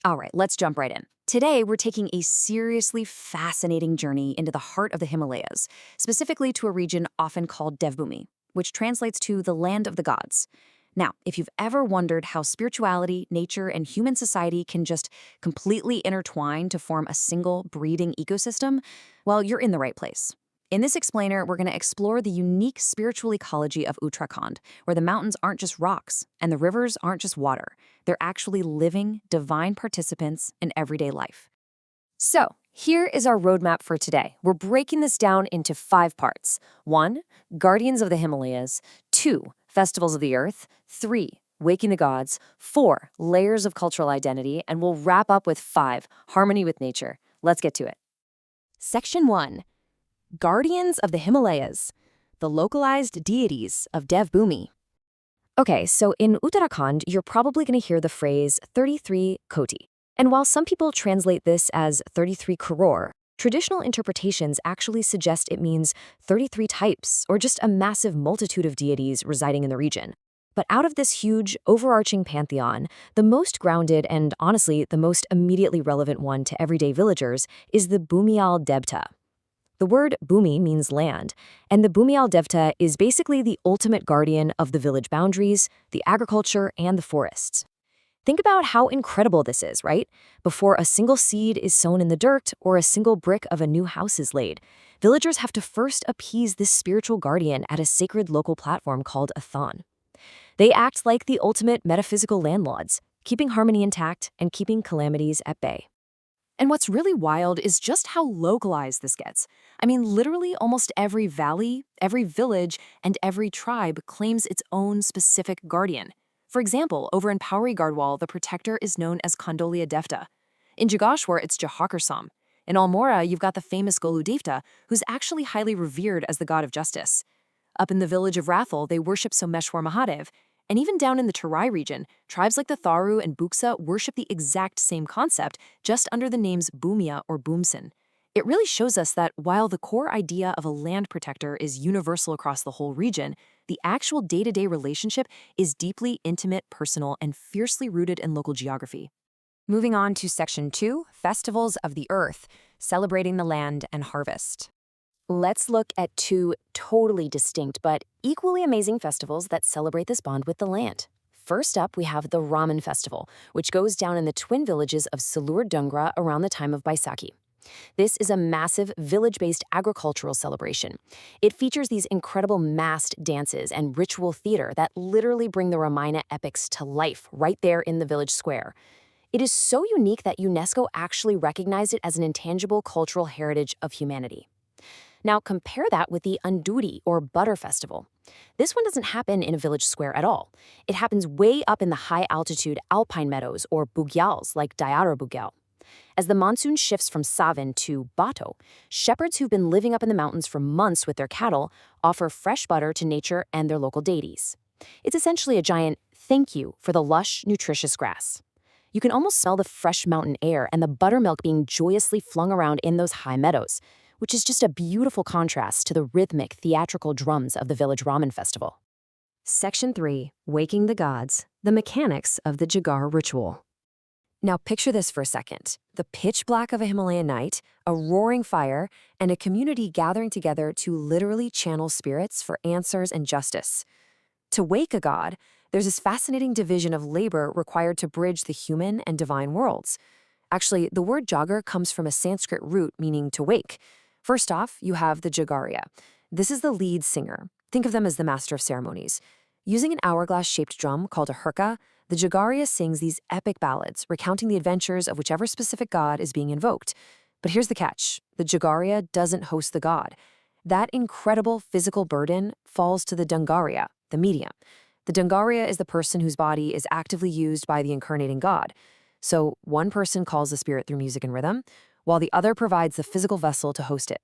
All right, let's jump right in. Today, we're taking a seriously fascinating journey into the heart of the Himalayas, specifically to a region often called Devbhoomi, which translates to the land of the gods. Now, if you've ever wondered how spirituality, nature, and human society can just completely intertwine to form a single breathing ecosystem, well, you're in the right place. In this explainer, we're going to explore the unique spiritual ecology of Uttarakhand, where the mountains aren't just rocks and the rivers aren't just water. They're actually living, divine participants in everyday life. So, here is our roadmap for today. We're breaking this down into 5 parts. 1. Guardians of the Himalayas. 2. Festivals of the Earth. 3. Waking the Gods. 4. Layers of cultural identity. And we'll wrap up with 5. Harmony with nature. Let's get to it. Section 1. Guardians of the Himalayas, the localized deities of Devbhoomi. Okay, so in Uttarakhand, you're probably going to hear the phrase 33 koti. And while some people translate this as 33 crore, traditional interpretations actually suggest it means 33 types, or just a massive multitude of deities residing in the region. But out of this huge, overarching pantheon, the most grounded and, honestly, the most immediately relevant one to everyday villagers is the Bhumyal Devta. The word Bhumi means land, and the Bhumyal Devta is basically the ultimate guardian of the village boundaries, the agriculture, and the forests. Think about how incredible this is, right? Before a single seed is sown in the dirt or a single brick of a new house is laid, villagers have to first appease this spiritual guardian at a sacred local platform called a thon. They act like the ultimate metaphysical landlords, keeping harmony intact and keeping calamities at bay. And what's really wild is just how localized this gets. I mean, literally almost every valley, every village, and every tribe claims its own specific guardian. For example, over in Pauri Garhwal, the protector is known as Kondolia Devta. In Jagashwar, it's Jahakursam. In Almora, you've got the famous Golu Devta, who's actually highly revered as the god of justice. Up in the village of Rathal, they worship Someshwar Mahadev. And even down in the Terai region, tribes like the Tharu and Buksa worship the exact same concept, just under the names Bhumia or Boomsin. It really shows us that while the core idea of a land protector is universal across the whole region, the actual day-to-day relationship is deeply intimate, personal, and fiercely rooted in local geography. Moving on to Section 2, Festivals of the Earth, celebrating the land and harvest. Let's look at 2 totally distinct but equally amazing festivals that celebrate this bond with the land. First up, we have the Raman Festival, which goes down in the twin villages of Salur Dungra around the time of Baisakhi. This is a massive village-based agricultural celebration. It features these incredible masked dances and ritual theater that literally bring the Ramayana epics to life right there in the village square. It is so unique that UNESCO actually recognized it as an intangible cultural heritage of humanity. Now compare that with the Anduri or Butter Festival. This one doesn't happen in a village square at all. It happens way up in the high-altitude alpine meadows or bugyals like Dayara Bugyal. As the monsoon shifts from Savin to Bato, shepherds who've been living up in the mountains for months with their cattle offer fresh butter to nature and their local deities. It's essentially a giant thank you for the lush, nutritious grass. You can almost smell the fresh mountain air and the buttermilk being joyously flung around in those high meadows, which is just a beautiful contrast to the rhythmic, theatrical drums of the village Raman Festival. Section 3, Waking the Gods, the mechanics of the Jagar ritual. Now picture this for a second. The pitch black of a Himalayan night, a roaring fire, and a community gathering together to literally channel spirits for answers and justice. To wake a god, there's this fascinating division of labor required to bridge the human and divine worlds. Actually, the word Jagar comes from a Sanskrit root meaning to wake. First off, you have the Jagaria. This is the lead singer. Think of them as the master of ceremonies. Using an hourglass-shaped drum called a hurka, the Jagaria sings these epic ballads, recounting the adventures of whichever specific god is being invoked. But here's the catch. The Jagaria doesn't host the god. That incredible physical burden falls to the Dungaria, the medium. The Dungaria is the person whose body is actively used by the incarnating god. So one person calls the spirit through music and rhythm, while the other provides the physical vessel to host it.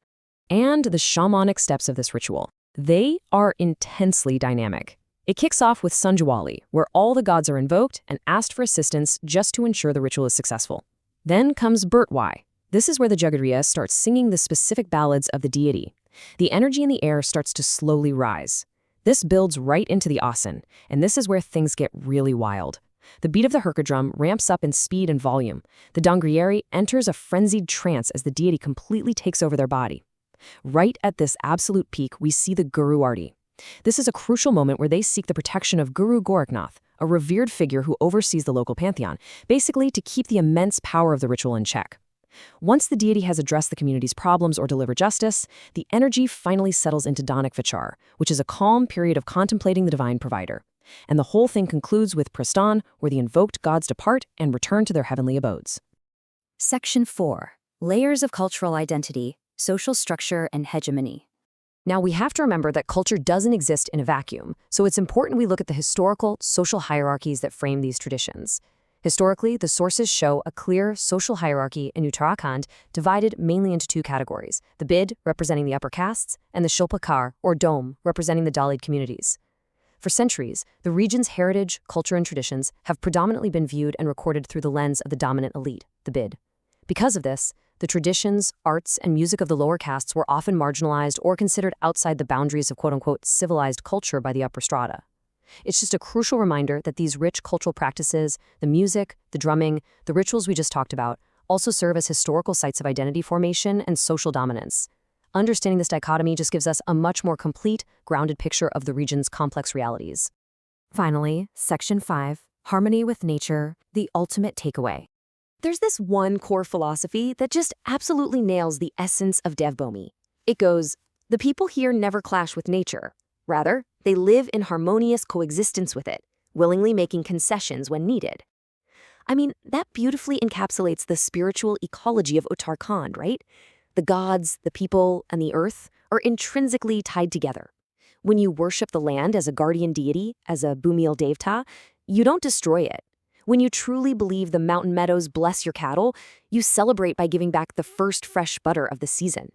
And the shamanic steps of this ritual. They are intensely dynamic. It kicks off with Sanjawali, where all the gods are invoked and asked for assistance just to ensure the ritual is successful. Then comes Burtwai. This is where the Jagariya starts singing the specific ballads of the deity. The energy in the air starts to slowly rise. This builds right into the Asan, and this is where things get really wild. The beat of the hurka drum ramps up in speed and volume. The Dangrieri enters a frenzied trance as the deity completely takes over their body. Right at this absolute peak, we see the Guru Arti. This is a crucial moment where they seek the protection of Guru Gorakhnath, a revered figure who oversees the local pantheon, basically to keep the immense power of the ritual in check. Once the deity has addressed the community's problems or delivered justice, the energy finally settles into Danik Vichar, which is a calm period of contemplating the divine provider. And the whole thing concludes with Prastan, where the invoked gods depart and return to their heavenly abodes. Section 4. Layers of cultural identity, social structure, and hegemony. Now, we have to remember that culture doesn't exist in a vacuum, so it's important we look at the historical, social hierarchies that frame these traditions. Historically, the sources show a clear social hierarchy in Uttarakhand divided mainly into two categories, the Bid, representing the upper castes, and the Shilpakar, or Dome, representing the Dalit communities. For centuries, the region's heritage, culture, and traditions have predominantly been viewed and recorded through the lens of the dominant elite, the Bid. Because of this, the traditions, arts, and music of the lower castes were often marginalized or considered outside the boundaries of quote-unquote civilized culture by the upper strata. It's just a crucial reminder that these rich cultural practices, the music, the drumming, the rituals we just talked about, also serve as historical sites of identity formation and social dominance. Understanding this dichotomy just gives us a much more complete, grounded picture of the region's complex realities. Finally, Section 5, Harmony with Nature, the ultimate takeaway. There's this one core philosophy that just absolutely nails the essence of Devbhoomi. It goes, the people here never clash with nature. Rather, they live in harmonious coexistence with it, willingly making concessions when needed. I mean, that beautifully encapsulates the spiritual ecology of Uttarakhand, right? The gods, the people, and the earth are intrinsically tied together. When you worship the land as a guardian deity, as a Bhumyal Devta, you don't destroy it. When you truly believe the mountain meadows bless your cattle, you celebrate by giving back the first fresh butter of the season.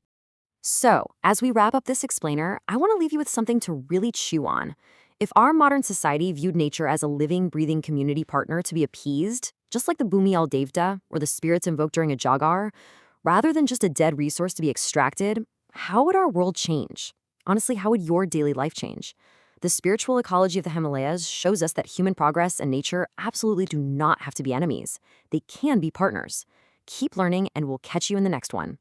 So, as we wrap up this explainer, I want to leave you with something to really chew on. If our modern society viewed nature as a living, breathing community partner to be appeased, just like the Bhumyal Devta or the spirits invoked during a jagar, rather than just a dead resource to be extracted, how would our world change? Honestly, how would your daily life change? The spiritual ecology of the Himalayas shows us that human progress and nature absolutely do not have to be enemies. They can be partners. Keep learning, and we'll catch you in the next one.